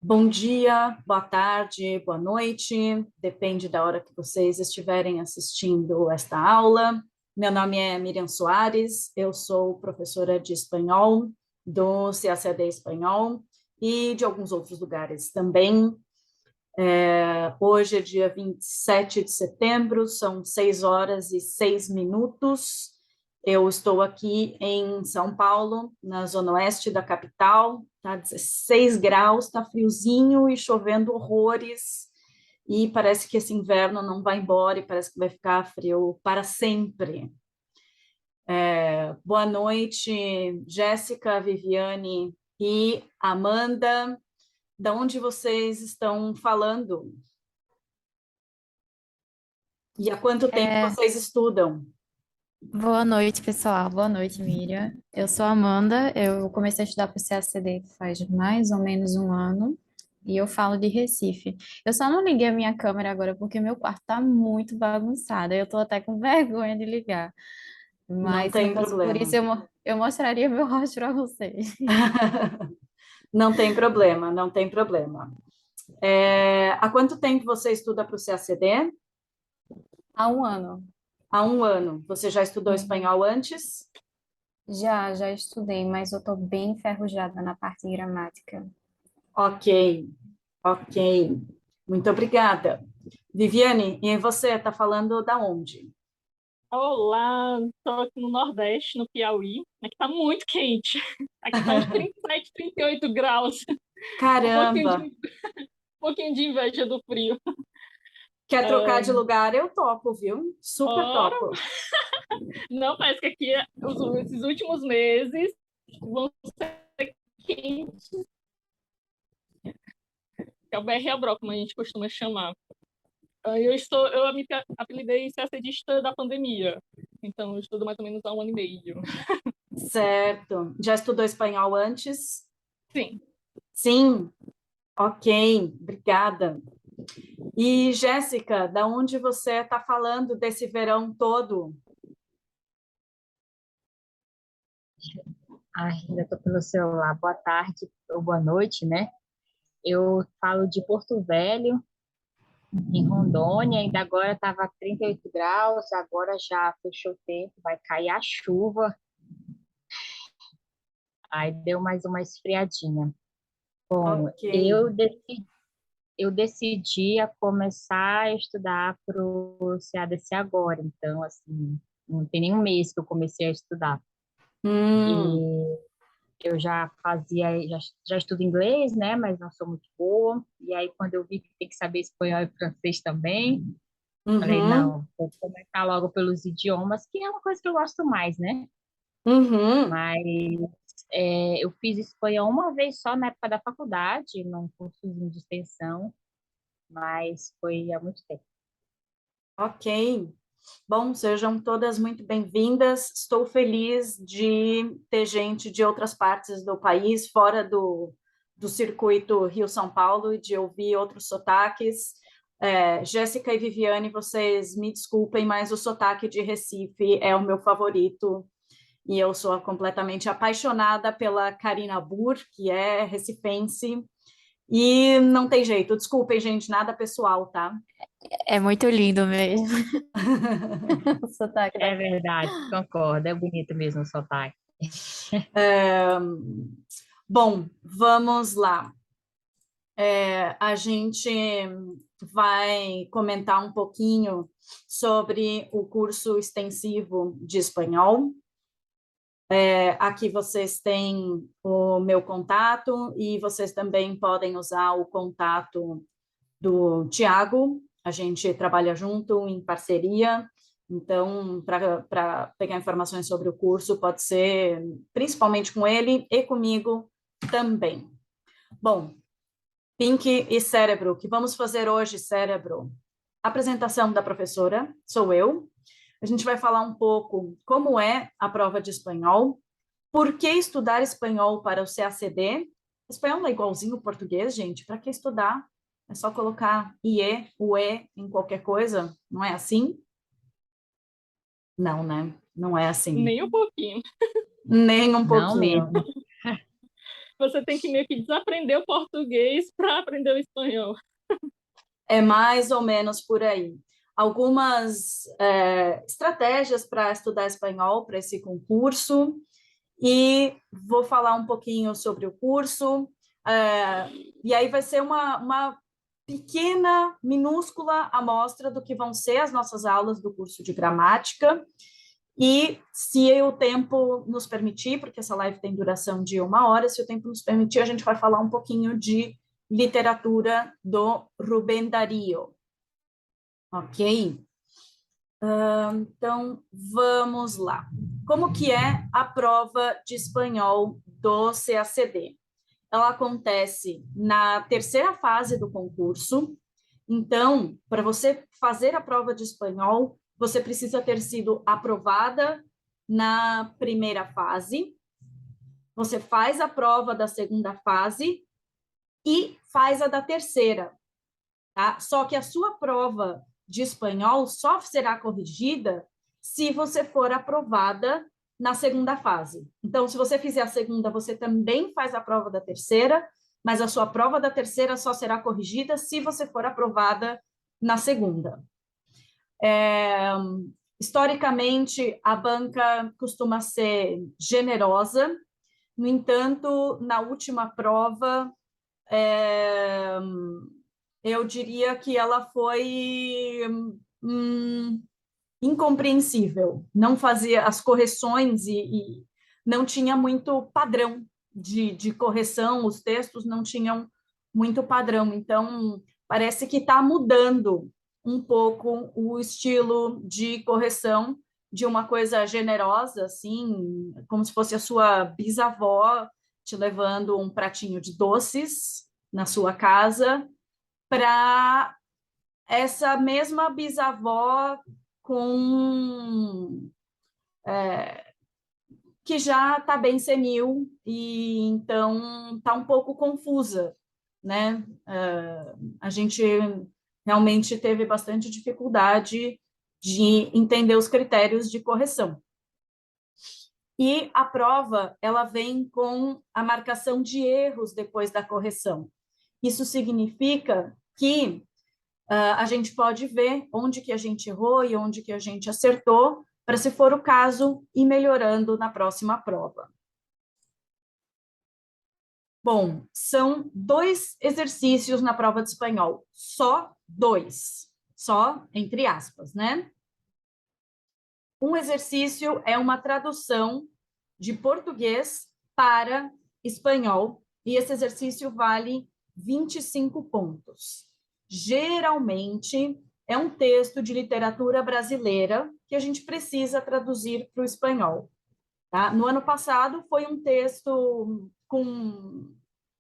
Bom dia, boa tarde, boa noite, depende da hora que vocês estiverem assistindo esta aula. Meu nome é Miriam Soares, eu sou professora de espanhol do CACD Espanhol e de alguns outros lugares também. Hoje é dia 27 de setembro, são 6 horas e 6 minutos. Eu estou aqui em São Paulo, na zona oeste da capital, tá 16 graus, tá friozinho e chovendo horrores, e parece que esse inverno não vai embora e parece que vai ficar frio para sempre. Boa noite, Jéssica, Viviane e Amanda. Da onde vocês estão falando? E há quanto tempo É, vocês estudam? boa noite, pessoal. Boa noite, Miriam. Eu sou a Amanda. Eu comecei a estudar para o CACD faz mais ou menos um ano e eu falo de Recife. Eu só não liguei a minha câmera agora porque meu quarto está muito bagunçado. Eu estou até com vergonha de ligar. Não Mas se não tem fosse por isso, problema. eu mostraria meu rosto para vocês. Não tem problema, não tem problema. Há quanto tempo você estuda para o CACD? Há um ano. Há um ano. Você já estudou Uhum. espanhol antes? Já estudei, mas eu estou bem enferrujada na parte de gramática. Ok, ok. Muito obrigada. Viviane, e você está falando da onde? Olá, estou aqui no Nordeste, no Piauí. Aqui está muito quente. Aqui está uns 37, 38 graus. Um pouquinho Caramba! de, um pouquinho de inveja do frio. Quer trocar de É, lugar? Eu topo, viu? Super ora, topo. não, parece que aqui esses últimos meses vão ser quentes. É o BR-Abró, como a gente costuma chamar. Eu me apelidei CACDista da pandemia. Então, eu estudo mais ou menos há um ano e meio. Certo. Já estudou espanhol antes? Sim. Sim. Ok, obrigada. E Jéssica, da onde você está falando desse verão todo? Ai, ainda estou pelo celular. Boa tarde ou boa noite, né? Eu falo de Porto Velho, em Rondônia, ainda agora estava 38 graus, agora já fechou o tempo, vai cair a chuva, aí deu mais uma esfriadinha. Bom, Ok. eu decidi a começar a estudar para o CADC agora, então, assim, não tem nem um mês que eu comecei a estudar. Hum, E eu já estudo inglês, né, mas não sou muito boa. E aí, quando eu vi que tem que saber espanhol e francês também, falei, uhum, não, vou começar logo pelos idiomas, que é uma coisa que eu gosto mais, né? uhum. Mas eu fiz espanhol uma vez só na época da faculdade, num cursozinho de extensão, mas foi há muito tempo. Ok. Bom, sejam todas muito bem-vindas. Estou feliz de ter gente de outras partes do país, fora do circuito Rio-São Paulo, e de ouvir outros sotaques. Jéssica e Viviane, vocês me desculpem, mas o sotaque de Recife é o meu favorito. E eu sou completamente apaixonada pela Karina Burr, que é recifense. E não tem jeito, desculpem, gente, nada pessoal, tá? É muito lindo mesmo o sotaque da É verdade, concordo, é bonito mesmo o sotaque. Bom, vamos lá. A gente vai comentar um pouquinho sobre o curso extensivo de espanhol. Aqui vocês têm o meu contato e vocês também podem usar o contato do Tiago. A gente trabalha junto em parceria. Então, para pegar informações sobre o curso, pode ser principalmente com ele e comigo também. Bom, Pink e Cérebro, o que vamos fazer hoje, Cérebro? Apresentação da professora, sou eu. A gente vai falar um pouco como é a prova de espanhol, por que estudar espanhol para o CACD. Espanhol é igualzinho ao português, gente, para que estudar? É só colocar IE, UE em qualquer coisa, não é assim? Não, né? Não é assim. Nem um pouquinho. Nem um Não pouquinho. mesmo. você tem que meio que desaprender o português para aprender o espanhol. É mais ou menos por aí. Algumas estratégias para estudar espanhol para esse concurso, e vou falar um pouquinho sobre o curso, e aí vai ser uma pequena, minúscula amostra do que vão ser as nossas aulas do curso de gramática, e se o tempo nos permitir, porque essa live tem duração de 1 hora, se o tempo nos permitir, a gente vai falar um pouquinho de literatura do Rubén Darío. Ok? Então, vamos lá. Como que é a prova de espanhol do CACD? Ela acontece na terceira fase do concurso. Então, para você fazer a prova de espanhol, você precisa ter sido aprovada na primeira fase. Você faz a prova da segunda fase e faz a da terceira, tá? Só que a sua prova de espanhol só será corrigida se você for aprovada na segunda fase. Então, se você fizer a segunda, você também faz a prova da terceira, mas a sua prova da terceira só será corrigida se você for aprovada na segunda. Historicamente, a banca costuma ser generosa. No entanto, na última prova, eu diria que ela foi incompreensível. Não fazia as correções e não tinha muito padrão de correção, os textos não tinham muito padrão. Então, parece que está mudando um pouco o estilo de correção de uma coisa generosa, assim, como se fosse a sua bisavó te levando um pratinho de doces na sua casa, para essa mesma bisavó que já está bem senil e então está um pouco confusa, né? A gente realmente teve bastante dificuldade de entender os critérios de correção. E a prova, ela vem com a marcação de erros depois da correção. Isso significa que a gente pode ver onde que a gente errou e onde que a gente acertou, para, se for o caso, ir melhorando na próxima prova. Bom, são 2 exercícios na prova de espanhol, só 2, só entre aspas, né? Um exercício é uma tradução de português para espanhol, e esse exercício vale 25 pontos. Geralmente, é um texto de literatura brasileira que a gente precisa traduzir para o espanhol. Tá? No ano passado, foi um texto com,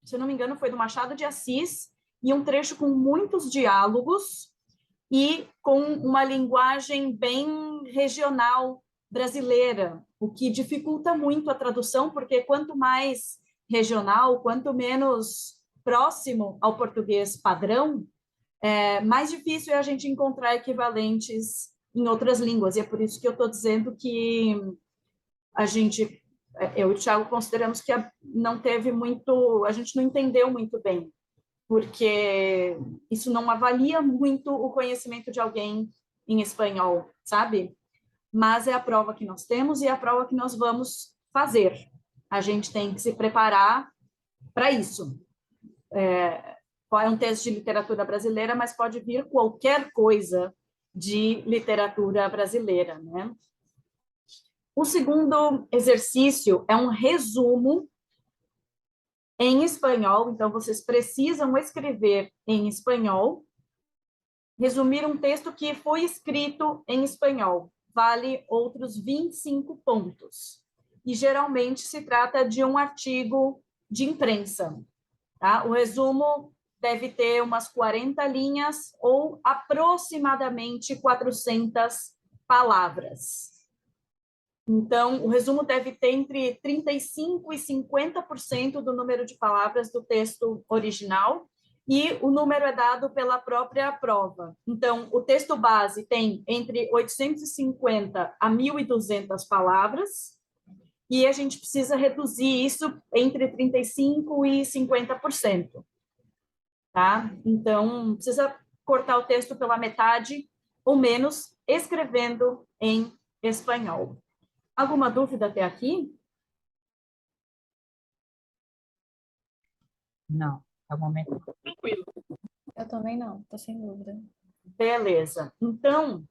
se eu não me engano, foi do Machado de Assis, e um trecho com muitos diálogos e com uma linguagem bem regional brasileira, o que dificulta muito a tradução, porque quanto mais regional, quanto menos próximo ao português padrão, mais difícil é a gente encontrar equivalentes em outras línguas, e é por isso que eu estou dizendo que eu e o Thiago consideramos que não teve muito, a gente não entendeu muito bem, porque isso não avalia muito o conhecimento de alguém em espanhol, sabe? Mas é a prova que nós temos e é a prova que nós vamos fazer. A gente tem que se preparar para isso. É um texto de literatura brasileira, mas pode vir qualquer coisa de literatura brasileira, né? O segundo exercício é um resumo em espanhol, então vocês precisam escrever em espanhol, resumir um texto que foi escrito em espanhol, vale outros 25 pontos. E geralmente se trata de um artigo de imprensa, tá? O resumo deve ter umas 40 linhas ou aproximadamente 400 palavras. Então, o resumo deve ter entre 35% e 50% do número de palavras do texto original, e o número é dado pela própria prova. Então, o texto base tem entre 850 a 1.200 palavras, e a gente precisa reduzir isso entre 35% e 50%, tá? Então, precisa cortar o texto pela metade ou menos, escrevendo em espanhol. Alguma dúvida até aqui? Não, é o momento. Tranquilo. Eu também não, tô sem dúvida. Beleza. Então,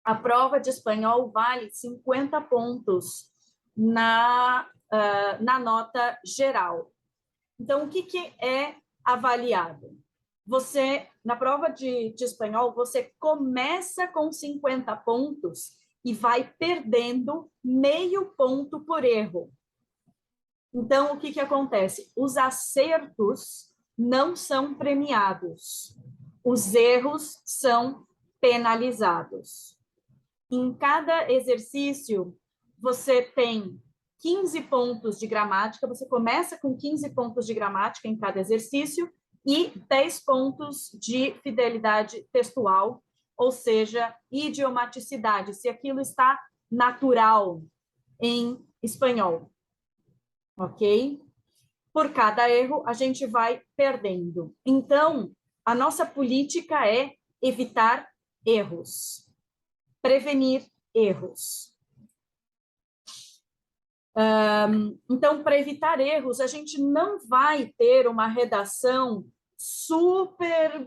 a prova de espanhol vale 50 pontos na nota geral. Então, o que é avaliado? Você, na prova de espanhol, você começa com 50 pontos e vai perdendo meio ponto por erro. Então, o que acontece? Os acertos não são premiados. Os erros são penalizados. Em cada exercício, você tem 15 pontos de gramática, você começa com 15 pontos de gramática em cada exercício e 10 pontos de fidelidade textual, ou seja, idiomaticidade, se aquilo está natural em espanhol, ok? Por cada erro, a gente vai perdendo. Então, a nossa política é evitar erros, prevenir erros. Então, para evitar erros, a gente não vai ter uma redação super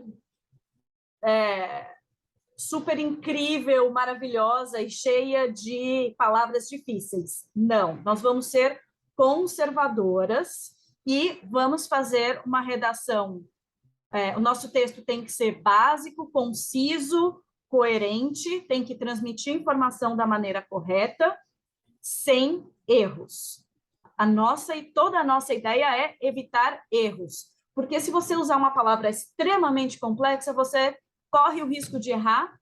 incrível, maravilhosa e cheia de palavras difíceis. Não, nós vamos ser conservadoras e vamos fazer uma redação. O nosso texto tem que ser básico, conciso, coerente, tem que transmitir informação da maneira correta, sem erros. Toda a nossa ideia é evitar erros, porque se você usar uma palavra extremamente complexa, você corre o risco de errar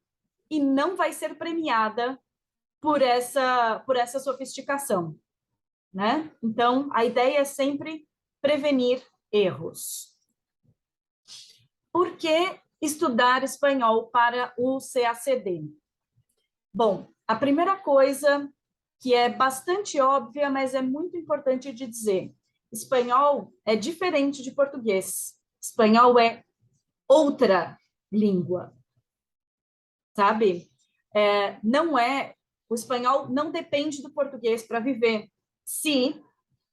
e não vai ser premiada por essa sofisticação, né? Então, a ideia é sempre prevenir erros. Por que estudar espanhol para o CACD? Bom, a primeira coisa que é bastante óbvia, mas é muito importante de dizer, espanhol é diferente de português. Espanhol é outra língua, sabe? O espanhol não depende do português para viver. Se,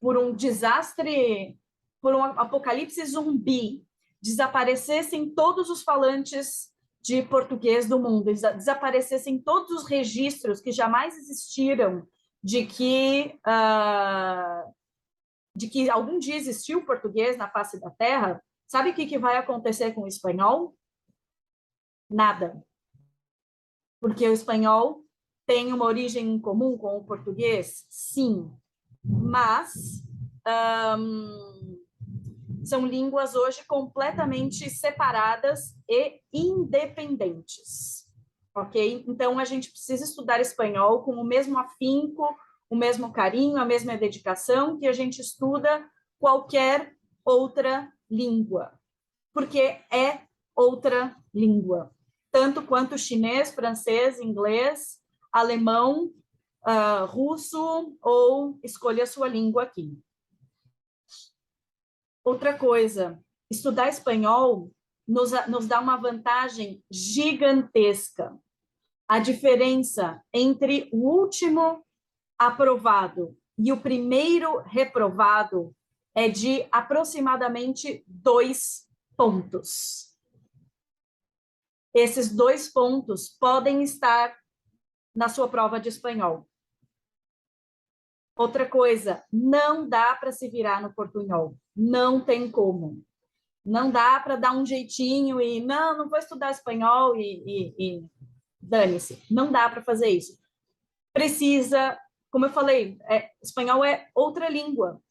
por um desastre, por um apocalipse zumbi, desaparecessem todos os falantes de português do mundo, desaparecessem todos os registros que jamais existiram de que algum dia existiu português na face da Terra, sabe o que vai acontecer com o espanhol? Nada. Porque o espanhol tem uma origem em comum com o português? Sim. Mas são línguas hoje completamente separadas e independentes, ok? Então, a gente precisa estudar espanhol com o mesmo afinco, o mesmo carinho, a mesma dedicação que a gente estuda qualquer outra língua, porque é outra língua, tanto quanto chinês, francês, inglês, alemão, russo, ou escolha a sua língua aqui. Outra coisa, estudar espanhol nos dá uma vantagem gigantesca. A diferença entre o último aprovado e o primeiro reprovado é de aproximadamente 2 pontos. Esses 2 pontos podem estar na sua prova de espanhol. Outra coisa, não dá para se virar no portunhol. Não tem como. Não dá para dar um jeitinho e não vou estudar espanhol e dane-se. Não dá para fazer isso. Precisa, como eu falei, espanhol é outra língua,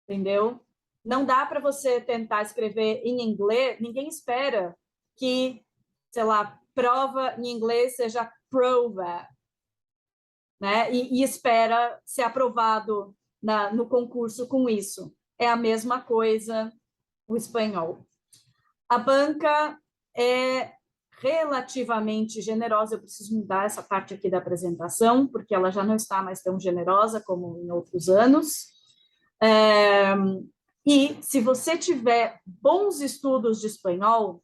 entendeu? Não dá para você tentar escrever em inglês, ninguém espera que, sei lá, prova em inglês seja prova, né? E espera ser aprovado no concurso com isso. É a mesma coisa o espanhol. A banca é relativamente generosa. Eu preciso mudar essa parte aqui da apresentação, porque ela já não está mais tão generosa como em outros anos. E se você tiver bons estudos de espanhol,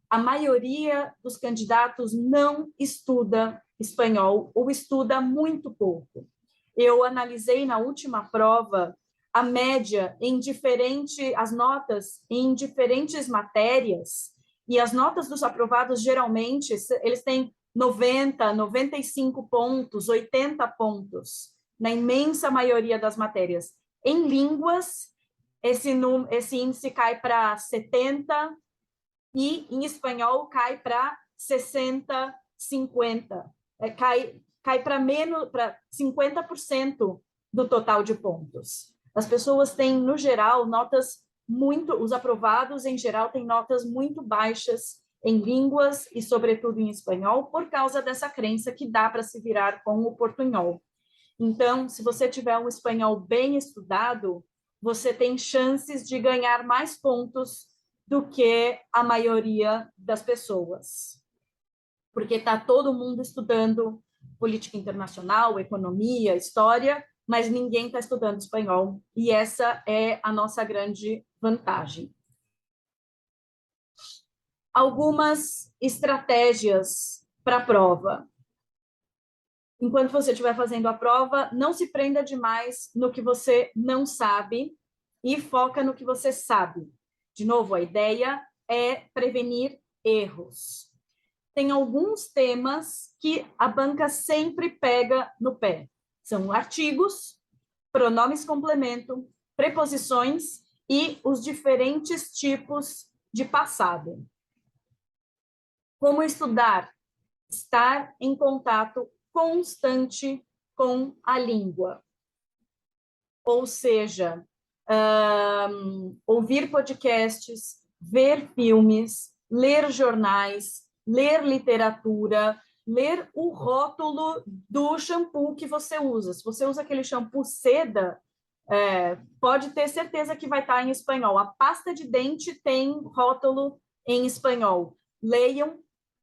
a maioria dos candidatos não estuda espanhol ou estuda muito pouco. Eu analisei na última prova a média as notas em diferentes matérias, e as notas dos aprovados, geralmente, eles têm 90, 95 pontos, 80 pontos, na imensa maioria das matérias. Em línguas, esse índice cai para 70, e em espanhol cai para 60, 50. Cai para 50% do total de pontos. As pessoas têm, no geral, os aprovados, em geral, têm notas muito baixas em línguas e, sobretudo, em espanhol, por causa dessa crença que dá para se virar com o portunhol. Então, se você tiver um espanhol bem estudado, você tem chances de ganhar mais pontos do que a maioria das pessoas. Porque está todo mundo estudando política internacional, economia, história, mas ninguém está estudando espanhol. E essa é a nossa grande vantagem. Algumas estratégias para a prova. Enquanto você estiver fazendo a prova, não se prenda demais no que você não sabe e foca no que você sabe. De novo, a ideia é prevenir erros. Tem alguns temas que a banca sempre pega no pé. São artigos, pronomes complemento, preposições e os diferentes tipos de passado. Como estudar? Estar em contato constante com a língua. Ou seja, ouvir podcasts, ver filmes, ler jornais, ler literatura, ler o rótulo do shampoo que você usa. Se você usa aquele shampoo seda, pode ter certeza que vai estar em espanhol. A pasta de dente tem rótulo em espanhol. Leiam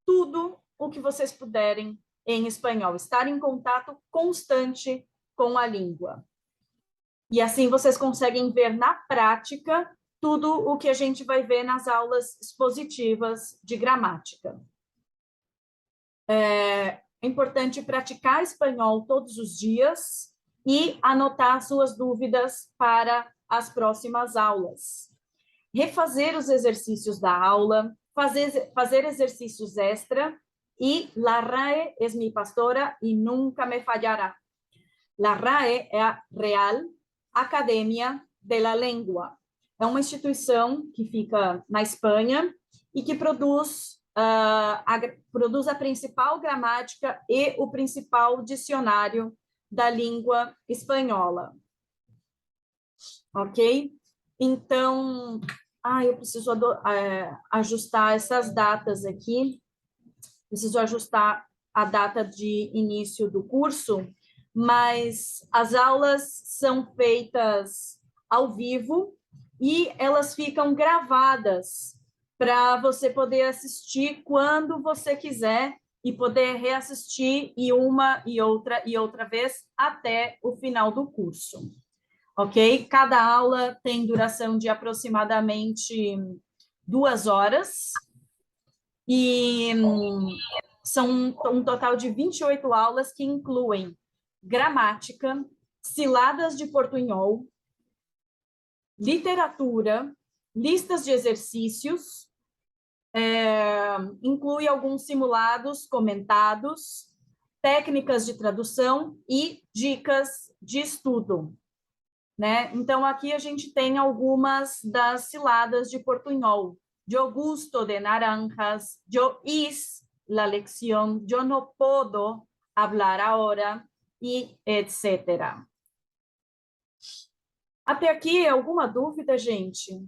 tudo o que vocês puderem em espanhol. Estar em contato constante com a língua. E assim vocês conseguem ver na prática tudo o que a gente vai ver nas aulas expositivas de gramática. É importante praticar espanhol todos os dias e anotar suas dúvidas para as próximas aulas. Refazer os exercícios da aula, fazer exercícios extra, e la RAE es mi pastora y nunca me fallará. La RAE é a Real Academia de la Lengua. É uma instituição que fica na Espanha e que produz a principal gramática e o principal dicionário da língua espanhola. Ok? Então, eu preciso ajustar essas datas aqui. Preciso ajustar a data de início do curso, mas as aulas são feitas ao vivo e elas ficam gravadas para você poder assistir quando você quiser e poder reassistir uma e outra vez até o final do curso. Ok? Cada aula tem duração de aproximadamente 2 horas e são um total de 28 aulas que incluem gramática, ciladas de portunhol, literatura, listas de exercícios, inclui alguns simulados comentados, técnicas de tradução e dicas de estudo. Né? Então, aqui a gente tem algumas das ciladas de portunhol. Yo gusto de naranjas, yo hice la lección, yo no puedo hablar ahora, e etc. Até aqui, alguma dúvida, gente?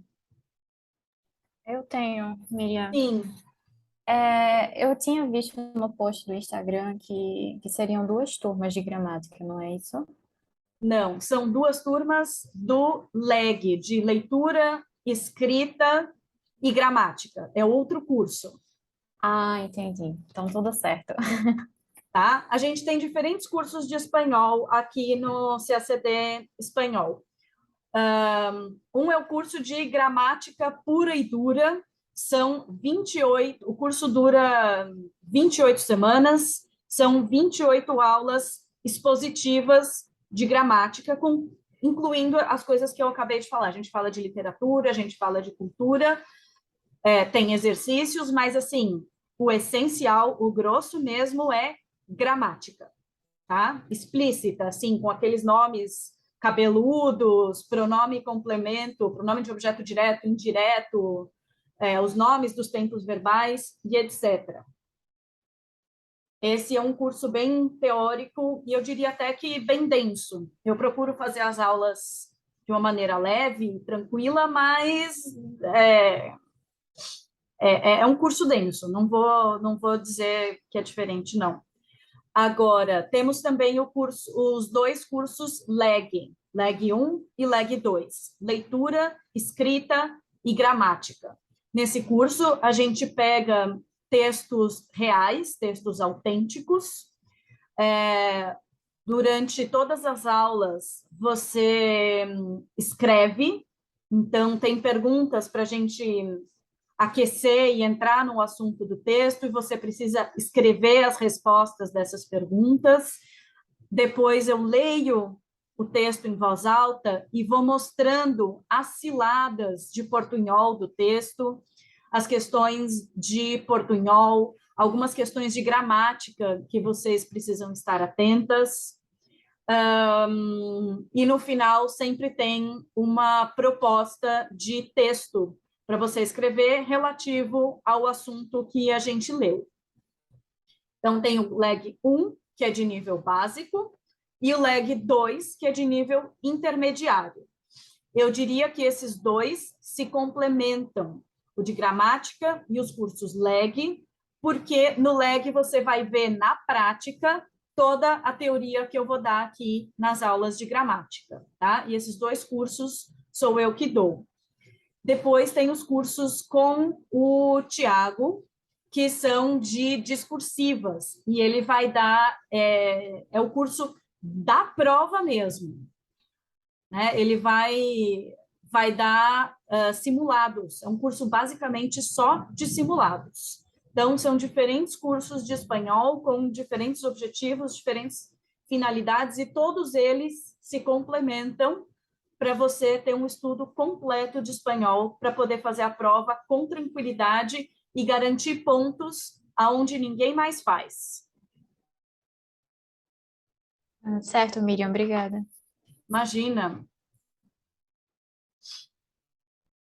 Eu tenho, Miriam. Sim. Eu tinha visto no post do Instagram que seriam 2 turmas de gramática, não é isso? Não, são 2 turmas do LEG, de leitura, escrita e gramática. É outro curso. Ah, entendi. Então, tudo certo. Tá? A gente tem diferentes cursos de espanhol aqui no CACD Espanhol. Um é o curso de gramática pura e dura, são 28, o curso dura 28 semanas, são 28 aulas expositivas de gramática, incluindo as coisas que eu acabei de falar. A gente fala de literatura, a gente fala de cultura, tem exercícios, mas assim, o essencial, o grosso mesmo é gramática, tá? Explícita, assim, com aqueles nomes cabeludos, pronome complemento, pronome de objeto direto, indireto, os nomes dos tempos verbais e etc. Esse é um curso bem teórico e eu diria até que bem denso. Eu procuro fazer as aulas de uma maneira leve, tranquila, mas é um curso denso. Não vou dizer que é diferente, não. Agora, temos também os dois cursos LEG, LEG 1 e LEG 2, leitura, escrita e gramática. Nesse curso, a gente pega textos reais, textos autênticos. Durante todas as aulas, você escreve, então tem perguntas para a gente aquecer e entrar no assunto do texto, e você precisa escrever as respostas dessas perguntas. Depois eu leio o texto em voz alta e vou mostrando as ciladas de portunhol do texto, as questões de portunhol, algumas questões de gramática que vocês precisam estar atentas. E no final sempre tem uma proposta de texto para você escrever relativo ao assunto que a gente leu. Então, tem o LEG 1, que é de nível básico, e o LEG 2, que é de nível intermediário. Eu diria que esses dois se complementam, o de gramática e os cursos LEG, porque no LEG você vai ver na prática toda a teoria que eu vou dar aqui nas aulas de gramática, tá? E esses dois cursos sou eu que dou. Depois tem os cursos com o Tiago, que são de discursivas, e ele vai dar, é o curso da prova mesmo, né? Ele vai dar simulados, é um curso basicamente só de simulados. Então, são diferentes cursos de espanhol com diferentes objetivos, diferentes finalidades, e todos eles se complementam para você ter um estudo completo de espanhol, para poder fazer a prova com tranquilidade e garantir pontos aonde ninguém mais faz. Certo, Miriam, obrigada. Imagina.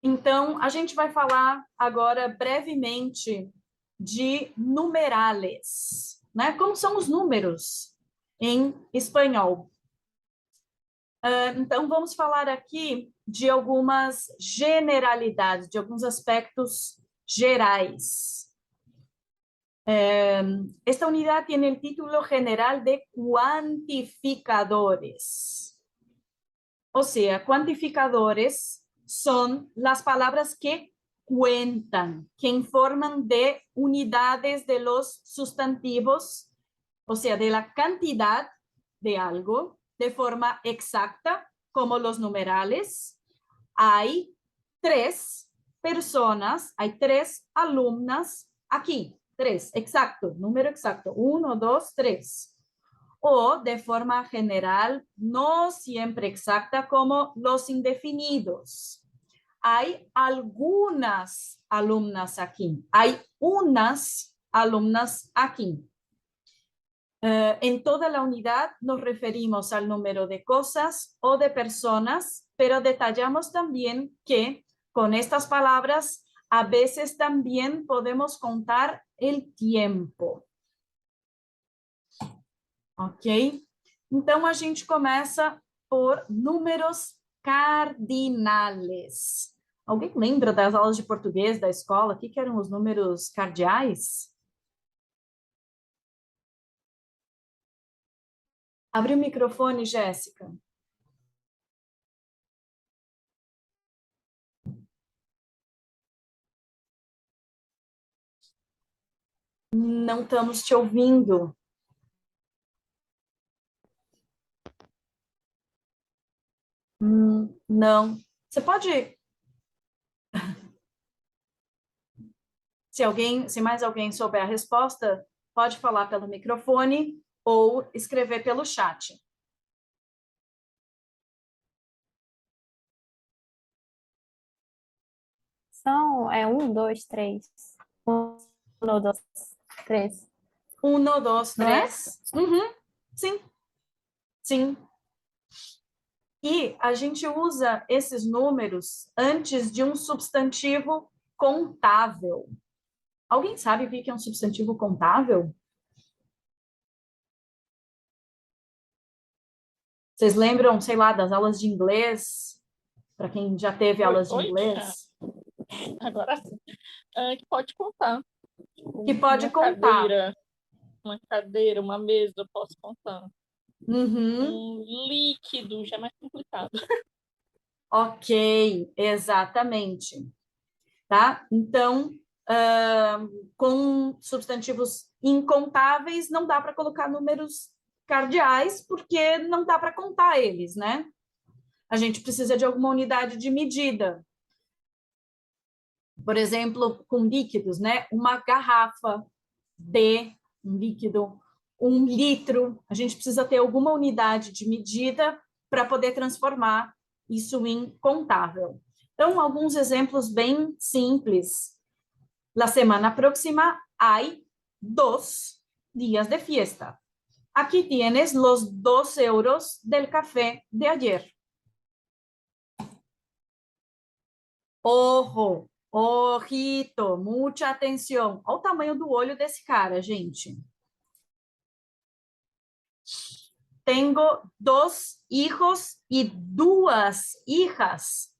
Então, a gente vai falar agora brevemente de numerales, né? Como são os números em espanhol? Então, vamos falar aqui de algumas generalidades, de alguns aspectos gerais. Esta unidad tiene el título general de cuantificadores. O sea, cuantificadores son las palabras que cuentan, que informan de unidades de los sustantivos, o sea, de la cantidad de algo de forma exacta, como los numerales. Hay 3 personas, hay 3 alumnas aquí, 3, exacto, número exacto, 1, 2, 3. O de forma general, no siempre exacta, como los indefinidos. Hay algunas alumnas aquí, hay unas alumnas aquí. En toda la unidad nos referimos al número de cosas o de personas, pero detallamos también que con estas palabras a veces también podemos contar el tiempo. Ok? Então, a gente começa por números cardinales. Alguém lembra das aulas de português da escola? O que eram os números cardeais? Abre o microfone, Jéssica. Não estamos te ouvindo. Não. Você pode... Se mais alguém souber a resposta, pode falar pelo microfone ou escrever pelo chat. São, 1, 2, 3. 1, 2, 3. 1, 2, 3. Uhum. Sim. Sim. E a gente usa esses números antes de um substantivo contável. Alguém sabe o que é um substantivo contável? Vocês lembram, sei lá, das aulas de inglês? Para quem já teve aulas de Oi? inglês? Agora sim. Que pode contar. Que pode contar. Uma cadeira, uma mesa, eu posso contar. Uhum. Um líquido, já é mais complicado. Ok, exatamente. Tá? Então, com substantivos incontáveis, não dá para colocar números cardeais, porque não dá para contar eles, né? A gente precisa de alguma unidade de medida. Por exemplo, com líquidos, né? Uma garrafa de um líquido, 1 litro, a gente precisa ter alguma unidade de medida para poder transformar isso em contável. Então, alguns exemplos bem simples. La semana próxima hay 2 días de fiesta. Aquí tienes los 2 € del café de ayer. Ojo, ojito, mucha atenção. Olha o tamanho do olho desse cara, gente. Tengo 2 hijos y 2 hijas.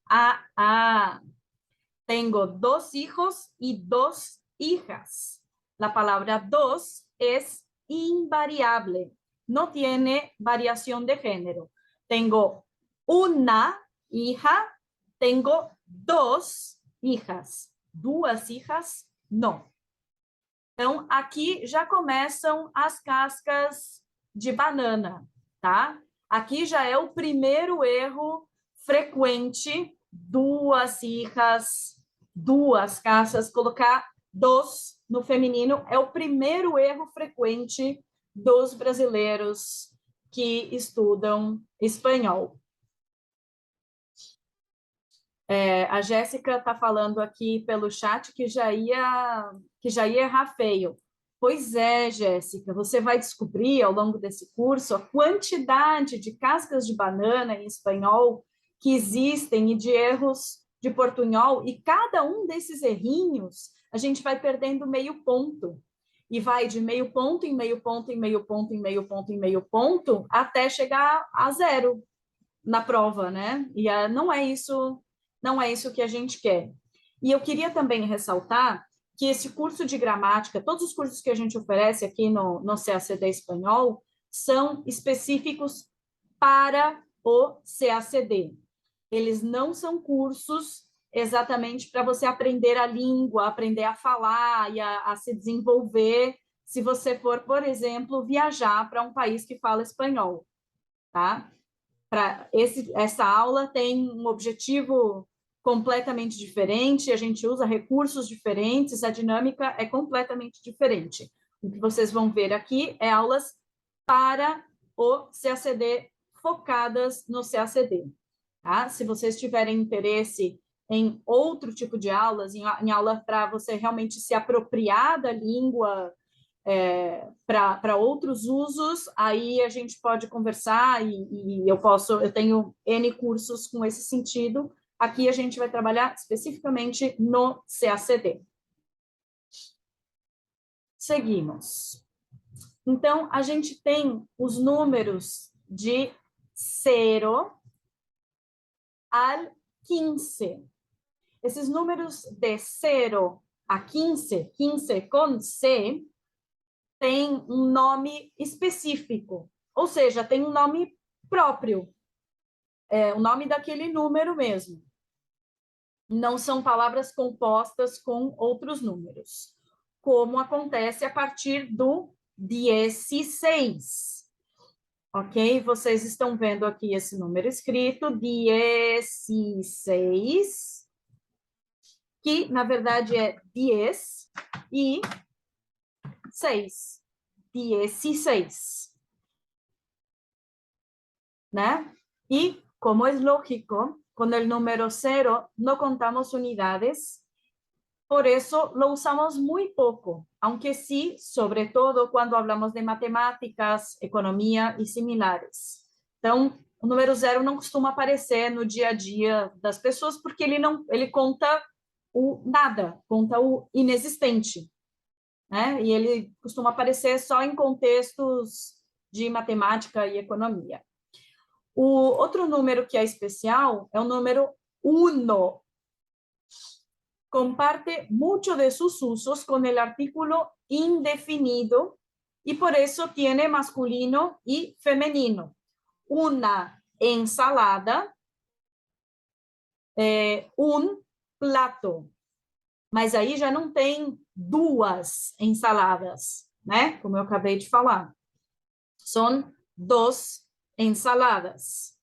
Tengo 2 hijos y 2 hijas. La palabra 2 es invariable, no tiene variación de género. Tengo una hija, tengo 2 hijas. 2 hijas, não. Então, aqui já começam as cascas de banana, tá? Aqui já é o primeiro erro frequente, 2 hijas, 2 casas, colocar 2 no feminino é o primeiro erro frequente dos brasileiros que estudam espanhol. A Jéssica está falando aqui pelo chat que já ia errar feio. Pois é, Jéssica, você vai descobrir ao longo desse curso a quantidade de cascas de banana em espanhol que existem e de erros de portunhol, e cada um desses errinhos a gente vai perdendo meio ponto. E vai de meio ponto em meio ponto, em meio ponto, em meio ponto, em meio ponto, até chegar a 0 na prova, né? E não é isso que a gente quer. E eu queria também ressaltar que esse curso de gramática, todos os cursos que a gente oferece aqui no CACD Espanhol, são específicos para o CACD. Eles não são cursos exatamente para você aprender a língua, aprender a falar e a se desenvolver, se você for, por exemplo, viajar para um país que fala espanhol, tá? Essa aula tem um objetivo completamente diferente, a gente usa recursos diferentes, a dinâmica é completamente diferente. O que vocês vão ver aqui é aulas para o CACD, focadas no CACD. Tá? Se vocês tiverem interesse em outro tipo de aulas, em aula para você realmente se apropriar da língua, para outros usos, aí a gente pode conversar e eu tenho N cursos com esse sentido. Aqui a gente vai trabalhar especificamente no CACD. Seguimos. Então, a gente tem os números de 0 al 15. Esses números de 0 a 15, 15 com C, tem um nome específico, ou seja, tem um nome próprio, o nome daquele número mesmo. Não são palavras compostas com outros números. como acontece a partir do 16. Ok? Vocês estão vendo aqui esse número escrito, 16, que na verdade é 10 e 6. 16. ¿No? Y como es lógico, con el número 0 no contamos unidades, por eso lo usamos muy poco, aunque sí, sobre todo cuando hablamos de matemáticas, economia e similares. Então, o número 0 não costuma aparecer no dia a dia das pessoas, porque ele conta o nada, conta o inexistente, né? E ele costuma aparecer só em contextos de matemática e economia. O outro número que é especial é o número 1. Comparte mucho de sus usos con el artículo indefinido y por eso tiene masculino y femenino. Una ensalada, um plato. Mas aí já não tem duas ensaladas, né? Como eu acabei de falar. São dos ensaladas.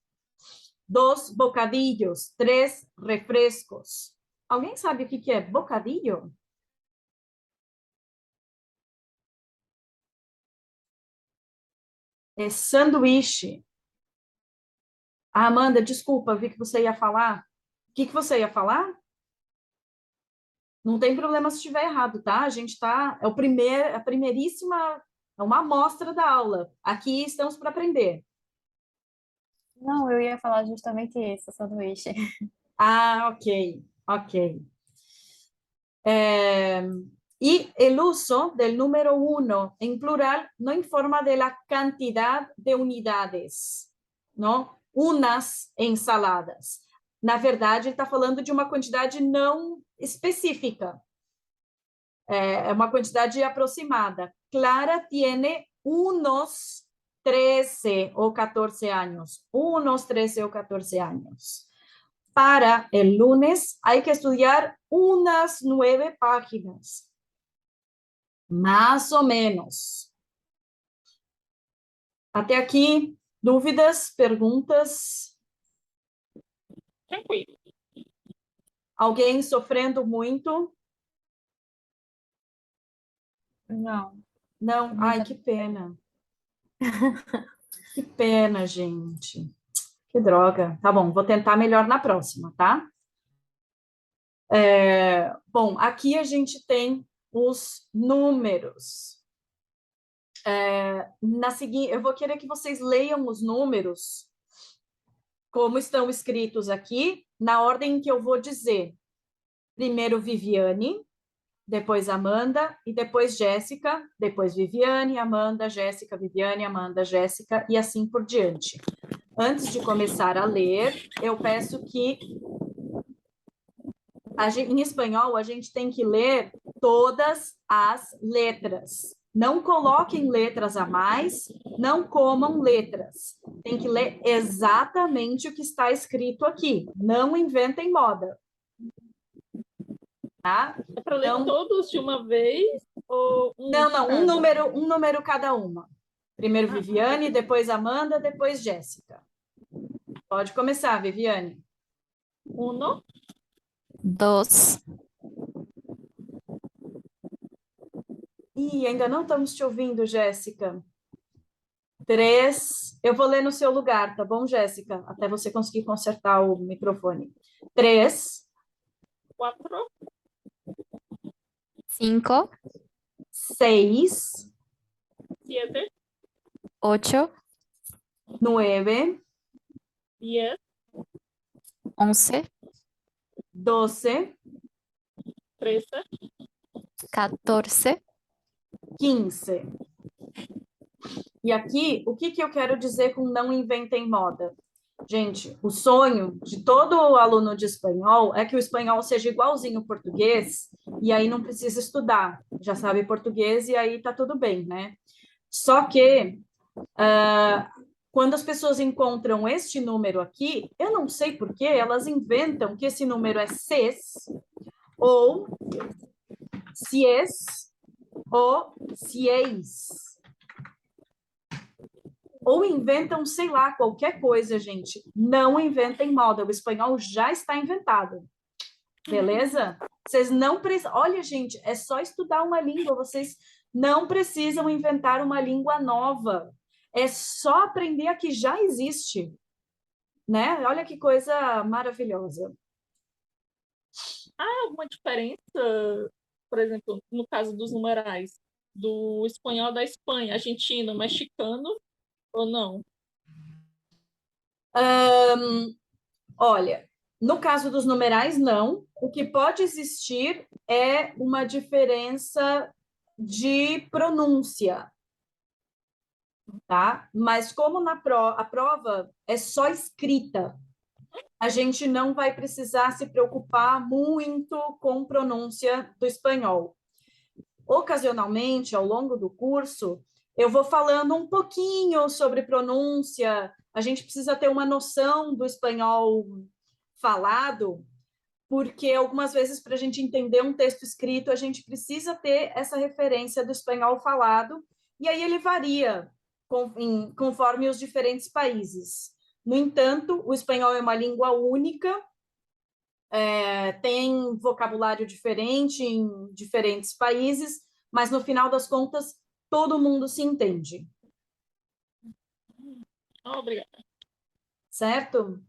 2 bocadillos, 3 refrescos. Alguém sabe o que é bocadillo? É sanduíche. Ah, Amanda, desculpa, vi que você ia falar. O que você ia falar? Não tem problema se estiver errado, tá? A gente tá... É a primeiríssima... É uma amostra da aula. Aqui estamos para aprender. Não, eu ia falar justamente isso, sanduíche. Ah, ok, ok. Y el uso del número 1 en plural no informa de la cantidad de unidades, não? Unas ensaladas. Na verdade, ele está falando de uma quantidade não específica. É uma quantidade aproximada. Clara tiene unos 13 ou 14 años. Unos 13 ou 14 años. Para el lunes hay que estudiar unas 9 páginas. Mais ou menos. Até aqui, dúvidas, perguntas? Tranquilo. Alguém sofrendo muito? Não. Não? Ai, que pena. Que pena, gente. Que droga. Tá bom, vou tentar melhor na próxima, tá? Bom, aqui a gente tem os números. Eu vou querer que vocês leiam os números como estão escritos aqui, na ordem que eu vou dizer. Primeiro Viviane, depois Amanda e depois Jéssica, depois Viviane, Amanda, Jéssica, Viviane, Amanda, Jéssica e assim por diante. Antes de começar a ler, eu peço que em espanhol a gente tem que ler todas as letras. Não coloquem letras a mais, não comam letras. Tem que ler exatamente o que está escrito aqui. Não inventem moda. Tá? É para ler todos de uma vez? Ou não, um número cada uma. Primeiro Viviane, depois Amanda, depois Jéssica. Pode começar, Viviane. 1, 2, Ih, ainda não estamos te ouvindo, Jéssica. 3, eu vou ler no seu lugar, tá bom, Jéssica? Até você conseguir consertar o microfone. 3, 4, 5, 6, 7, 8, 9, 10, 11, 12, 13, 14, 15. E aqui, o que eu quero dizer com não inventem moda? Gente, o sonho de todo aluno de espanhol é que o espanhol seja igualzinho ao português e aí não precisa estudar, já sabe português e aí tá tudo bem, né? Só que quando as pessoas encontram este número aqui, eu não sei por que elas inventam que esse número é ses ou sies o seis. Ou inventam, sei lá, qualquer coisa, gente. Não inventem moda. O espanhol já está inventado. Beleza? Vocês não precisam... Olha, gente, é só estudar uma língua. Vocês não precisam inventar uma língua nova. É só aprender a que já existe. Né? Olha que coisa maravilhosa. Há alguma diferença, por exemplo, no caso dos numerais, do espanhol da Espanha, argentino, mexicano ou não? Olha, no caso dos numerais, não. O que pode existir é uma diferença de pronúncia, tá? Mas como a prova é só escrita, a gente não vai precisar se preocupar muito com pronúncia do espanhol. Ocasionalmente, ao longo do curso, eu vou falando um pouquinho sobre pronúncia. A gente precisa ter uma noção do espanhol falado, porque algumas vezes, para a gente entender um texto escrito, a gente precisa ter essa referência do espanhol falado, e aí ele varia conforme os diferentes países. No entanto, o espanhol é uma língua única, tem vocabulário diferente em diferentes países, mas no final das contas, todo mundo se entende. Obrigada. Certo?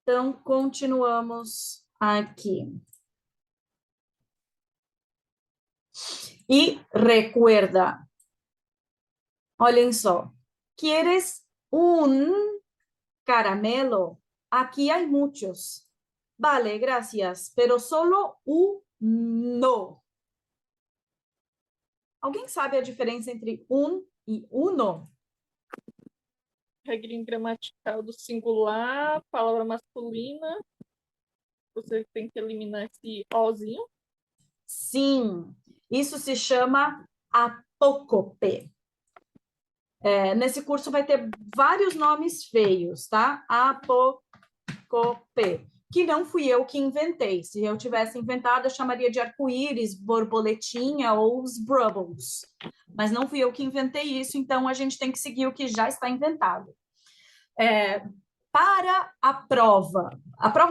Então, continuamos aqui. Y recuerda, olhem só, ¿quieres un caramelo? Aquí hay muchos. Vale, gracias, pero solo uno. Alguém sabe a diferença entre e uno? Regra gramatical do singular, palavra masculina. Você tem que eliminar esse ozinho. Sim, isso se chama apócope. Nesse curso vai ter vários nomes feios, tá? Apócope, que não fui eu que inventei. Se eu tivesse inventado, eu chamaria de arco-íris, borboletinha ou os brubbles. Mas não fui eu que inventei isso, então a gente tem que seguir o que já está inventado. Para a prova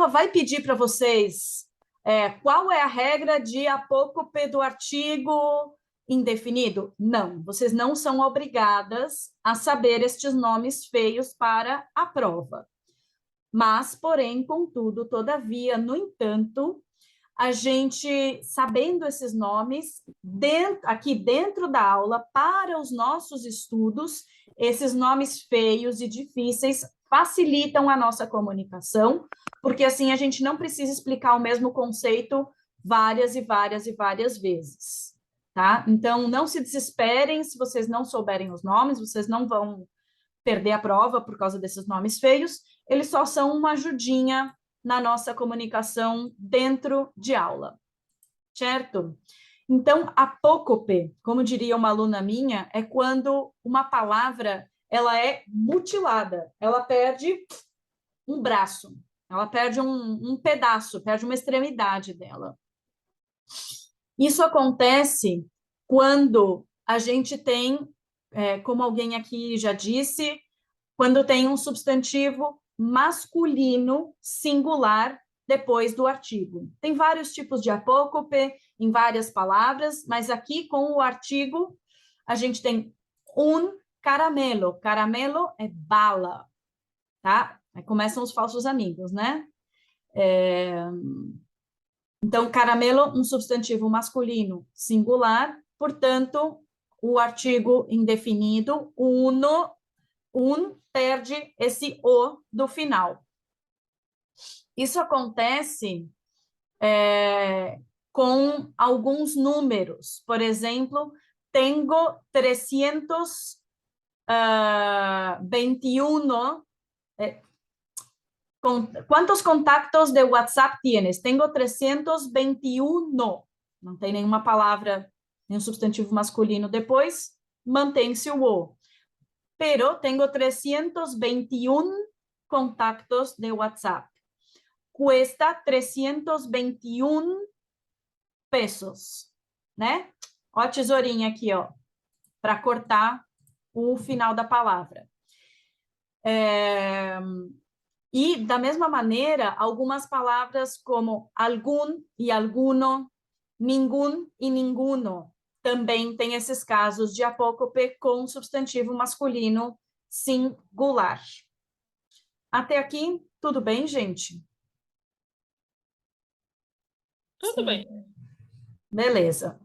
vai pedir para vocês qual é a regra de apócope do artigo indefinido? Não, vocês não são obrigadas a saber estes nomes feios para a prova. Mas, porém, contudo, todavia, no entanto, a gente, sabendo esses nomes, aqui dentro da aula, para os nossos estudos, esses nomes feios e difíceis facilitam a nossa comunicação, porque assim a gente não precisa explicar o mesmo conceito várias e várias e várias vezes, tá? Então, não se desesperem se vocês não souberem os nomes, vocês não vão perder a prova por causa desses nomes feios, eles só são uma ajudinha na nossa comunicação dentro de aula, certo? Então, apócope, como diria uma aluna minha, é quando uma palavra ela é mutilada, ela perde um braço, ela perde um pedaço, perde uma extremidade dela. Isso acontece quando a gente tem, como alguém aqui já disse, quando tem um substantivo masculino singular depois do artigo. Tem vários tipos de apócope em várias palavras, mas aqui com o artigo a gente tem um caramelo. Caramelo é bala, tá? Aí começam os falsos amigos, né? Então, caramelo, um substantivo masculino singular, portanto, o artigo indefinido, uno, perde esse o do final. Isso acontece com alguns números. Por exemplo, tenho 321. ¿Cuántos contactos de WhatsApp tienes? Tenho 321. Não tem nenhuma palavra, nenhum substantivo masculino depois, mantém-se o o. Pero tengo 321 contactos de WhatsApp. Cuesta 321 pesos, né? Ó a tesourinha aqui, ó, para cortar o final da palavra. E, da mesma maneira, algumas palavras como algum e alguno, ninguém e ninguno, também tem esses casos de apócope com substantivo masculino singular. Até aqui, tudo bem, gente? Tudo bem. Beleza.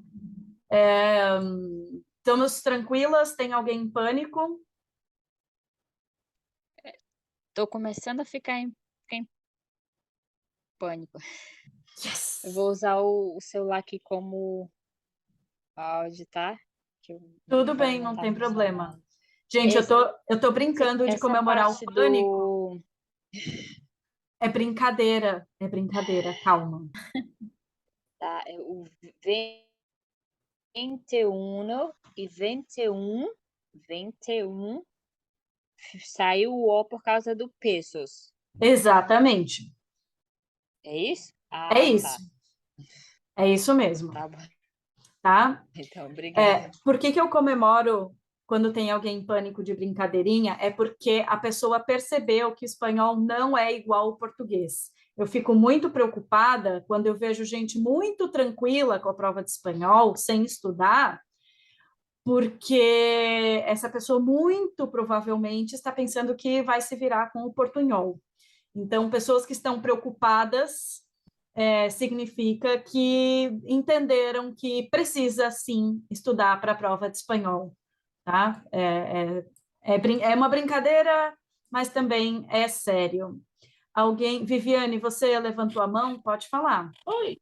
Estamos tranquilas? Tem alguém em pânico? Tô começando a ficar em pânico. Yes! Eu vou usar o celular aqui como áudio, tá? Que o Tudo microfone bem, não não tá tem problema. funcionando. Gente, Esse- eu tô brincando de Essa comemorar o parte pânico. do... É brincadeira, calma. Tá, é o 21 e 21 saiu o O por causa do pesos. Exatamente. É isso? É Ah, tá. isso. É isso mesmo, Tá bom. tá? Então, obrigada. Por que eu comemoro quando tem alguém em pânico de brincadeirinha? É porque a pessoa percebeu que o espanhol não é igual ao português. Eu fico muito preocupada quando eu vejo gente muito tranquila com a prova de espanhol, sem estudar, porque essa pessoa muito provavelmente está pensando que vai se virar com o portunhol. Então, pessoas que estão preocupadas significa que entenderam que precisa sim estudar para a prova de espanhol, tá? É uma brincadeira, mas também é sério. Alguém, Viviane, você levantou a mão? Pode falar. Oi,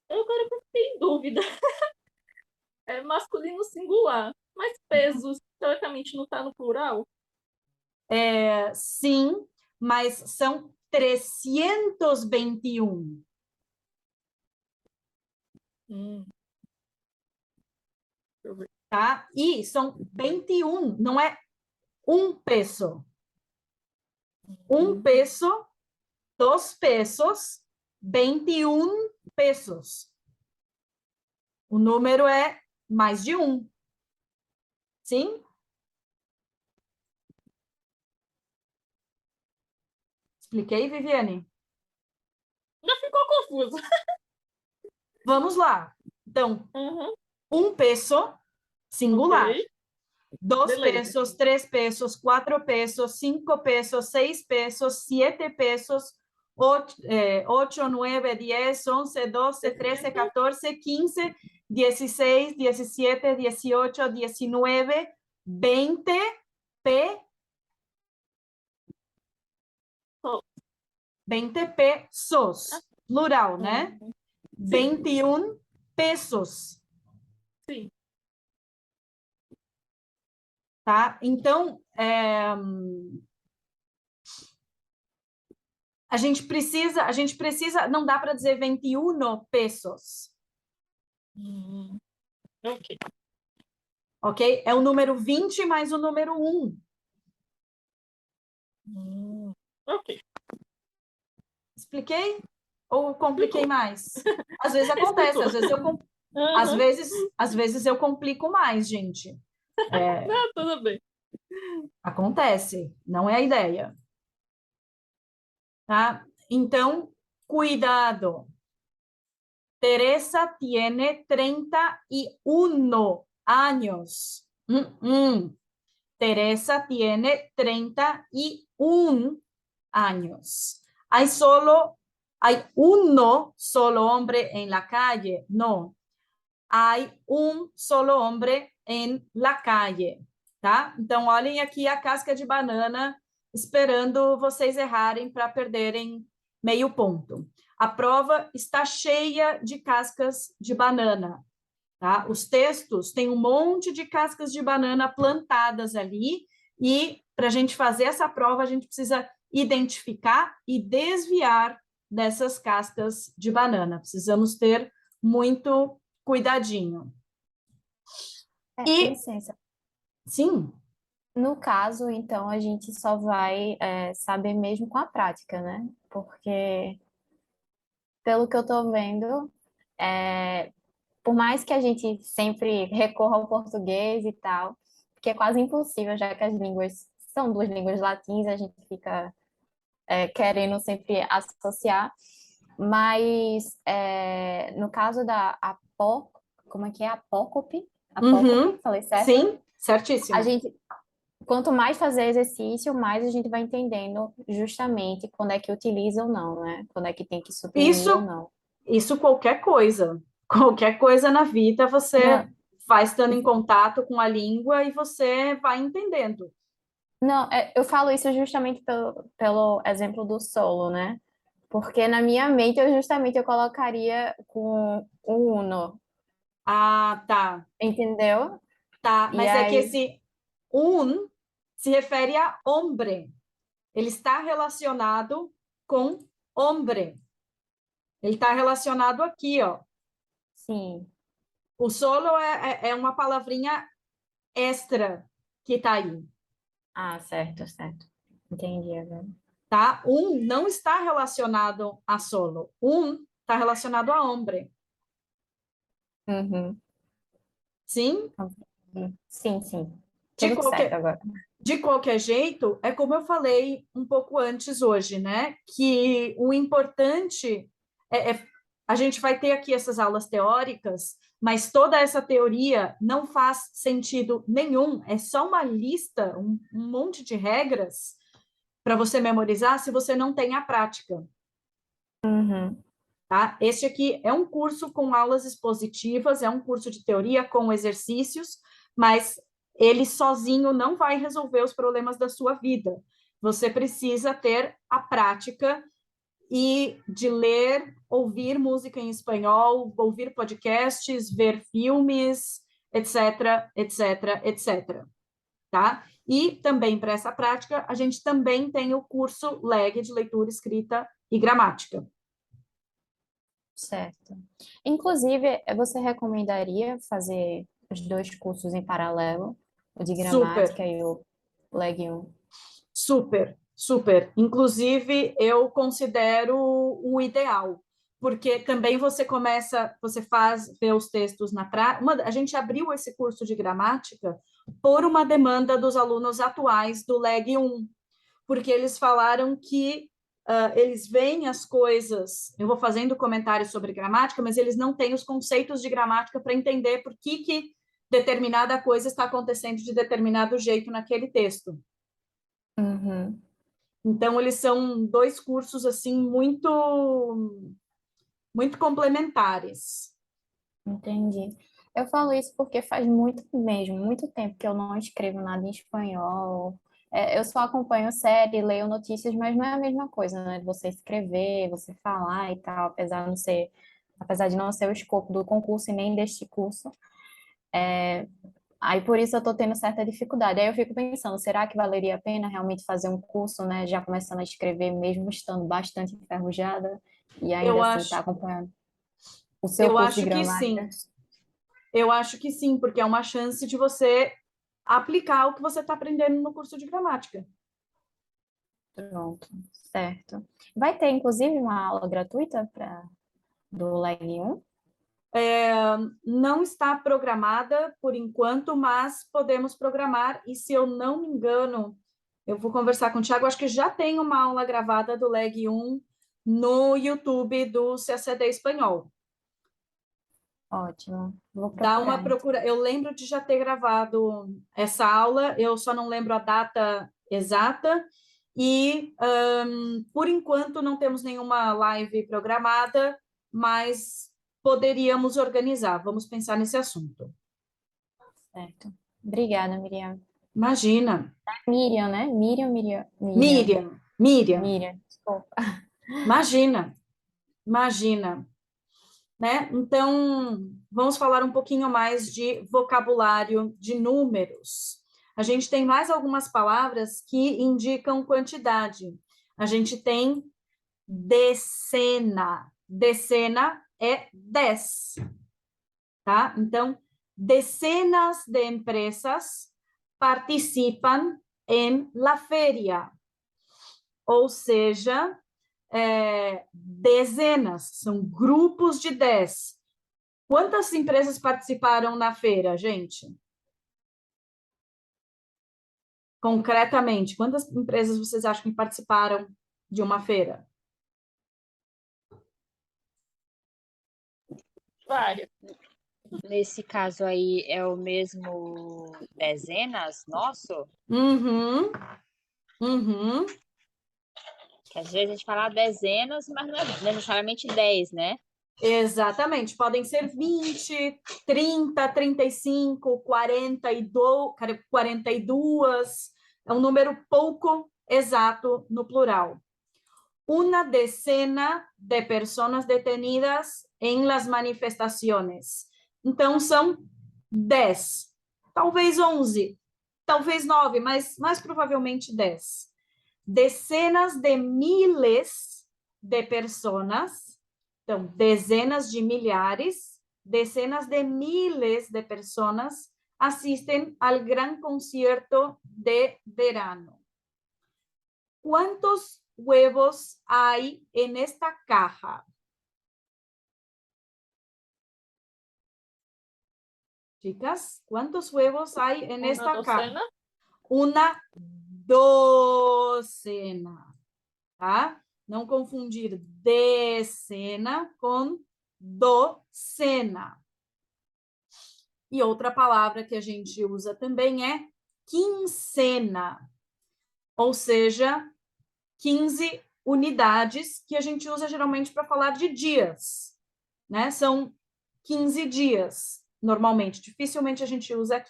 eu agora fiquei em dúvida. É masculino singular, mas pesos, teoricamente, não está no plural? Sim, mas são 321. Deixa eu ver. Tá? E são 21, não é um peso. Um peso, 2 pesos, 21 pesos. O número é mais de um. Sim? Expliquei, Viviane? Já ficou confuso. Vamos lá. Então, Uhum, um peso, singular. ok, 2 pesos, beleza. 3 pesos, 4 pesos, 5 pesos, 6 pesos, 7 pesos, 8, 9, 10, 11, 12, 13, 14, 15, 16, 17, 18, 19, 20 P, Oh, 20 pesos, plural, né? sim, 21 pesos, sim. tá? Então, a gente precisa, não dá para dizer 21 pesos, Ok. ok? É o número 20 mais o número 1. Ok. Expliquei? Ou compliquei Explicou. mais? Às vezes acontece, Explicou. Uhum. às vezes eu complico mais, gente. Não, tudo bem. Acontece, não é a ideia, tá? Então, cuidado. Teresa tiene 31 años. Teresa tiene 31 años. Hay uno solo hombre en la calle. No, hay un solo hombre en la calle, tá? Então, olhem aqui a casca de banana, esperando vocês errarem para perderem meio ponto. A prova está cheia de cascas de banana, tá? Os textos têm um monte de cascas de banana plantadas ali, e para a gente fazer essa prova, a gente precisa identificar e desviar dessas cascas de banana. Precisamos ter muito cuidadinho. E, Licença. sim, No caso, então, a gente só vai saber mesmo com a prática, né? Porque, pelo que eu tô vendo, por mais que a gente sempre recorra ao português e tal, porque é quase impossível, já que as línguas são duas línguas latinas, a gente fica querendo sempre associar, mas no caso da como é que é? Apócope? Apócope, Uhum. falei certo? Sim, A certíssimo. gente, quanto mais fazer exercício, mais a gente vai entendendo justamente quando é que utiliza ou não, né? Quando é que tem que suprimir ou Isso, não. isso qualquer coisa. Qualquer coisa na vida, você Não, vai estando em contato com a língua e você vai entendendo. não, eu falo isso justamente pelo exemplo do solo, né? Porque na minha mente eu colocaria com o uno, Ah, tá, entendeu? tá. E Mas é que aí, esse un se refere a hombre. Ele está relacionado com hombre. Ele está relacionado aqui, ó. sim. O solo é uma palavrinha extra que está aí, Ah, certo, certo. Entendi agora. tá? Um não está relacionado a solo. Um está relacionado a hombre. Uhum. Sim? Sim, sim. De Tudo certo qualquer, agora. de qualquer jeito, é como eu falei um pouco antes hoje, né? Que o importante é a gente vai ter aqui essas aulas teóricas, mas toda essa teoria não faz sentido nenhum, é só uma lista, um monte de regras para você memorizar se você não tem a prática, Uhum. tá? Este aqui é um curso com aulas expositivas, é um curso de teoria com exercícios, mas ele sozinho não vai resolver os problemas da sua vida. Você precisa ter a prática e de ler, ouvir música em espanhol, ouvir podcasts, ver filmes, etc, etc, etc, tá? E também para essa prática, a gente também tem o curso LEG de leitura, escrita e gramática. Certo. Inclusive, você recomendaria fazer os dois cursos em paralelo, o de Super, gramática e o Leg 1? super, super. Inclusive, eu considero o ideal, porque também você começa, você faz, vê os textos na prática. A gente abriu esse curso de gramática por uma demanda dos alunos atuais do LEG 1, porque eles falaram que eles veem as coisas. Eu vou fazendo comentários sobre gramática, mas eles não têm os conceitos de gramática para entender por que determinada coisa está acontecendo de determinado jeito naquele texto. Uhum. Então, eles são dois cursos assim muito complementares. Entendi. Eu falo isso porque faz muito mesmo, muito tempo que eu não escrevo nada em espanhol. Eu só acompanho série, leio notícias, mas não é a mesma coisa, né? Você escrever, você falar e tal, apesar de não ser o escopo do concurso e nem deste curso. Aí por isso eu tô tendo certa dificuldade. Aí eu fico pensando, será que valeria a pena realmente fazer um curso, né? Já começando a escrever, mesmo estando bastante enferrujada, e ainda Eu assim tá acho, acompanhando o seu eu curso de acho que gramática? sim. Eu acho que sim, porque é uma chance de você aplicar o que você está aprendendo no curso de gramática. Pronto, certo. Vai ter, inclusive, uma aula gratuita do Leg 1? Não está programada por enquanto, mas podemos programar. E se eu não me engano, eu vou conversar com o Thiago. Acho que já tem uma aula gravada do Leg 1 no YouTube do CACD Espanhol. Ótimo, vou Dá uma procurar, então. procura. Eu lembro de já ter gravado essa aula, eu só não lembro a data exata. E, por enquanto, não temos nenhuma live programada, mas poderíamos organizar. Vamos pensar nesse assunto. Certo. Obrigada, Miriam. Imagina. Miriam, né? Miriam. Miriam, Miriam, desculpa. imagina, imagina, né? Então, vamos falar um pouquinho mais de vocabulário de números. A gente tem mais algumas palavras que indicam quantidade. A gente tem decena. Decena é 10, tá? Então, decenas de empresas participam em la feria, ou seja, dezenas, são grupos de 10. Quantas empresas participaram na feira, gente? Concretamente, quantas empresas vocês acham que participaram de uma feira? Várias. Nesse caso aí, é o mesmo dezenas nosso? Uhum. Que às vezes a gente fala dezenas, mas não é necessariamente 10, né? Exatamente, podem ser 20, 30, 35, 42, é um número pouco exato no plural. Una decena de personas detenidas en las manifestaciones. Então, são 10, talvez 11, talvez 9, mas mais provavelmente 10. Decenas de miles de personas, então, dezenas de milhares, decenas de miles de personas assistem al gran concierto de verano. ¿Cuántos huevos hay en esta caja? Chicas, ¿cuántos huevos hay en esta caja? Una docena, tá? Não confundir decena com docena. E outra palavra que a gente usa também é quincena, ou seja, 15 unidades que a gente usa geralmente para falar de dias, né? São 15 dias, normalmente. Dificilmente a gente usa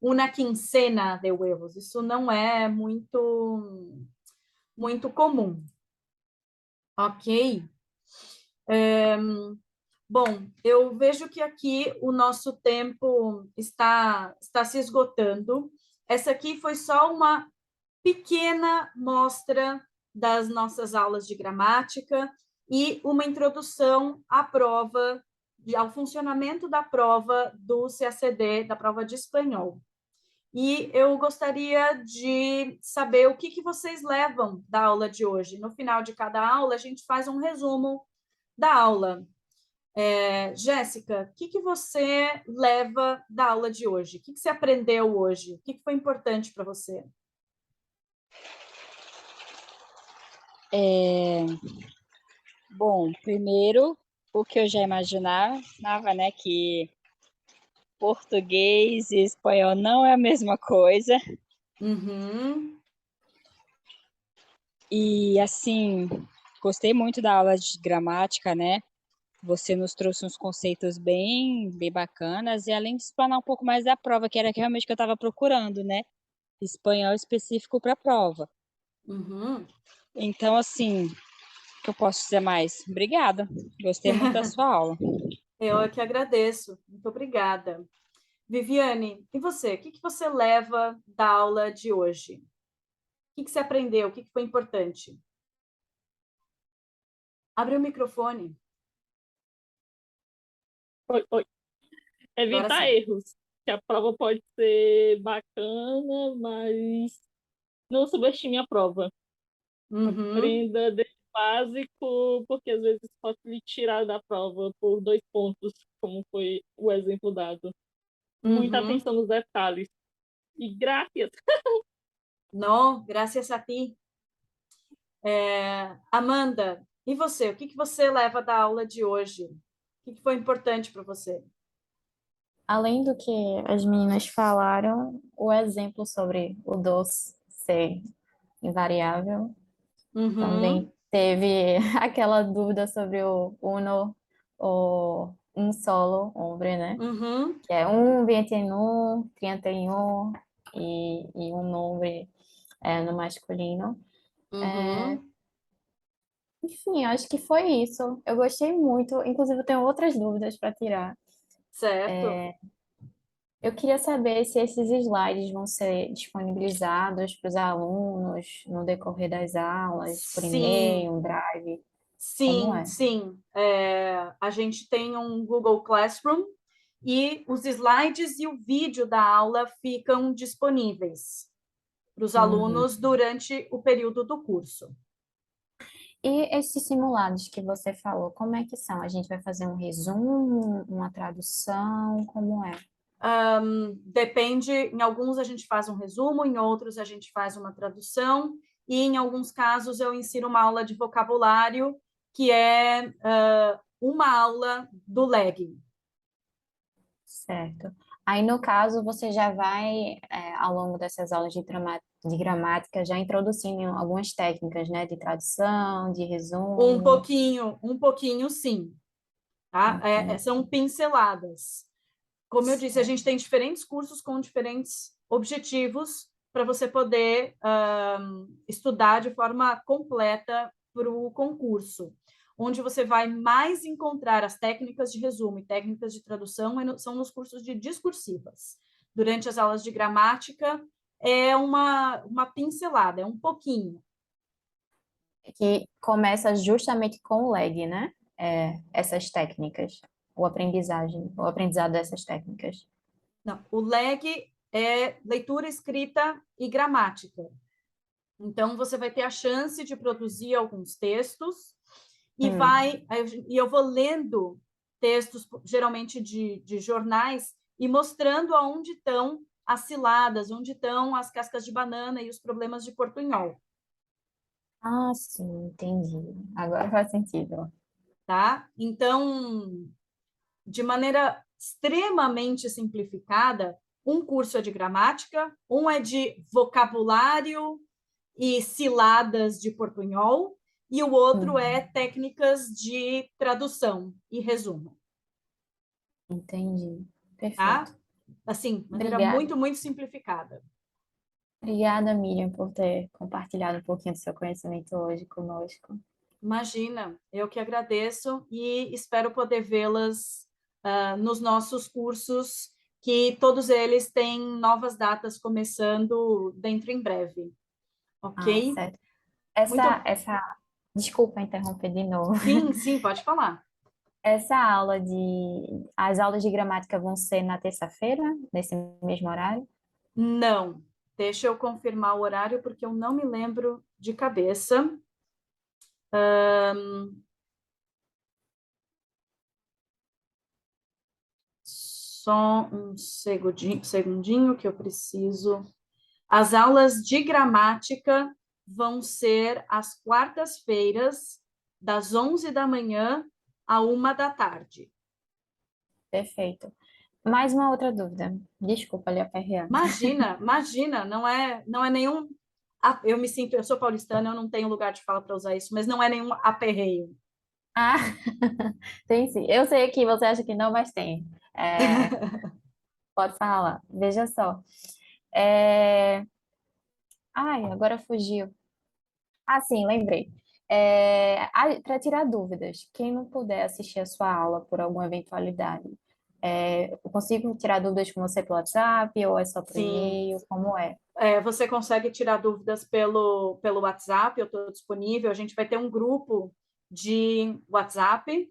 uma quincena de huevos. Isso não é muito comum. Ok? Bom, eu vejo que aqui o nosso tempo está se esgotando. Essa aqui foi só uma pequena mostra das nossas aulas de gramática e uma introdução à prova, ao funcionamento da prova do CACD, da prova de espanhol. E eu gostaria de saber o que vocês levam da aula de hoje. No final de cada aula, a gente faz um resumo da aula. Jéssica, o que você leva da aula de hoje? O que você aprendeu hoje? O que foi importante para você? Bom, primeiro, o que eu já imaginava, né, que português e espanhol não é a mesma coisa. Uhum. E, assim, gostei muito da aula de gramática, né? Você nos trouxe uns conceitos bem bacanas e além de explanar um pouco mais da prova, que era realmente que eu estava procurando, né? Espanhol específico para a prova. Uhum. Então, assim, o que eu posso dizer mais? Obrigada. Gostei muito da sua aula. Eu é que agradeço. Muito obrigada. Viviane, e você? O que você leva da aula de hoje? O que você aprendeu? O que foi importante? Abre o microfone. Oi. Evitar erros. Que a prova pode ser bacana, mas não subestime a prova. Uhum. Aprenda desde o básico, porque às vezes pode lhe tirar da prova por 2 pontos, como foi o exemplo dado. Muita atenção nos detalhes. E graças. Não, graças a ti. Amanda, e você? O que você leva da aula de hoje? O que foi importante para você? Além do que as meninas falaram, o exemplo sobre o doce ser invariável, também teve aquela dúvida sobre o uno ou um solo hombre, né? Que é 21, 31 e um nombre no masculino. Enfim, acho que foi isso. Eu gostei muito. Inclusive, eu tenho outras dúvidas para tirar. Certo. Eu queria saber se esses slides vão ser disponibilizados para os alunos no decorrer das aulas, por e-mail, um drive. Como é? Sim. A gente tem um Google Classroom e os slides e o vídeo da aula ficam disponíveis para os alunos durante o período do curso. E esses simulados que você falou, como é que são? A gente vai fazer um resumo, uma tradução, como é? Depende, em alguns a gente faz um resumo, em outros a gente faz uma tradução, e em alguns casos eu ensino uma aula de vocabulário, que é uma aula do LEG. Certo. Aí, no caso, você já vai, ao longo dessas aulas de gramática, já introduzindo algumas técnicas, né, de tradução, de resumo. Um pouquinho sim, tá? Entendi. São pinceladas. Como eu disse, a Certo. gente tem diferentes cursos com diferentes objetivos para você poder estudar de forma completa para o concurso. Onde você vai mais encontrar as técnicas de resumo e técnicas de tradução são nos cursos de discursivas. Durante as aulas de gramática, é uma pincelada, é um pouquinho. Que começa justamente com o lag, né? Essas técnicas, o aprendizado dessas técnicas. Não, o LEG é leitura, escrita e gramática. Então, você vai ter a chance de produzir alguns textos e eu vou lendo textos, geralmente de jornais, e mostrando aonde estão as ciladas, onde estão as cascas de banana e os problemas de portunhol, Ah, sim, entendi. Agora faz sentido. tá? Então, de maneira extremamente simplificada, um curso é de gramática, um é de vocabulário e ciladas de portunhol, e o outro é técnicas de tradução e resumo, Entendi. tá? Perfeito. Assim, de maneira Obrigada. muito, muito simplificada. Obrigada, Miriam, por ter compartilhado um pouquinho do seu conhecimento hoje conosco. Imagina, eu que agradeço e espero poder vê-las nos nossos cursos, que todos eles têm novas datas começando dentro em breve, Ah, ok? certo. Muito. Desculpa interromper de novo. Sim, sim, pode falar. As aulas de gramática vão ser na terça-feira, nesse mesmo horário? Não, deixa eu confirmar o horário, porque eu não me lembro de cabeça. Só um segundinho que eu preciso. As aulas de gramática vão ser às quartas-feiras, das 11 da manhã à 1 da tarde. Perfeito. Mais uma outra dúvida. Desculpa lhe aperrear. Imagina, não é nenhum. Eu sou paulistana, eu não tenho lugar de fala para usar isso, mas não é nenhum aperreio. Ah, tem sim. Eu sei que você acha que não, mas tem. É, pode falar. Veja só. É, ai, agora fugiu. Ah, sim, lembrei. Para tirar dúvidas, quem não puder assistir a sua aula por alguma eventualidade, eu consigo tirar dúvidas com você pelo WhatsApp ou é só por Sim, e-mail? Como é? você consegue tirar dúvidas pelo WhatsApp, eu estou disponível. A gente vai ter um grupo de WhatsApp.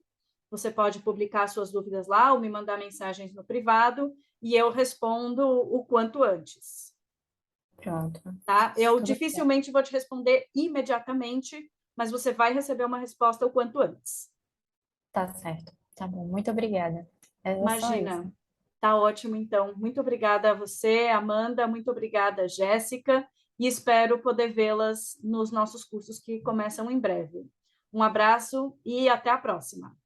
Você pode publicar suas dúvidas lá ou me mandar mensagens no privado e eu respondo o quanto antes, Pronto. tá? Eu Tudo bem. dificilmente vou te responder imediatamente, mas você vai receber uma resposta o quanto antes. Tá certo. Tá bom. Muito obrigada. Era só isso. Imagina. Tá ótimo, então. Muito obrigada a você, Amanda. Muito obrigada, Jéssica. E espero poder vê-las nos nossos cursos que começam em breve. Um abraço e até a próxima.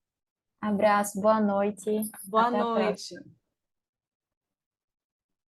Abraço, boa noite. Boa Até a próxima. noite.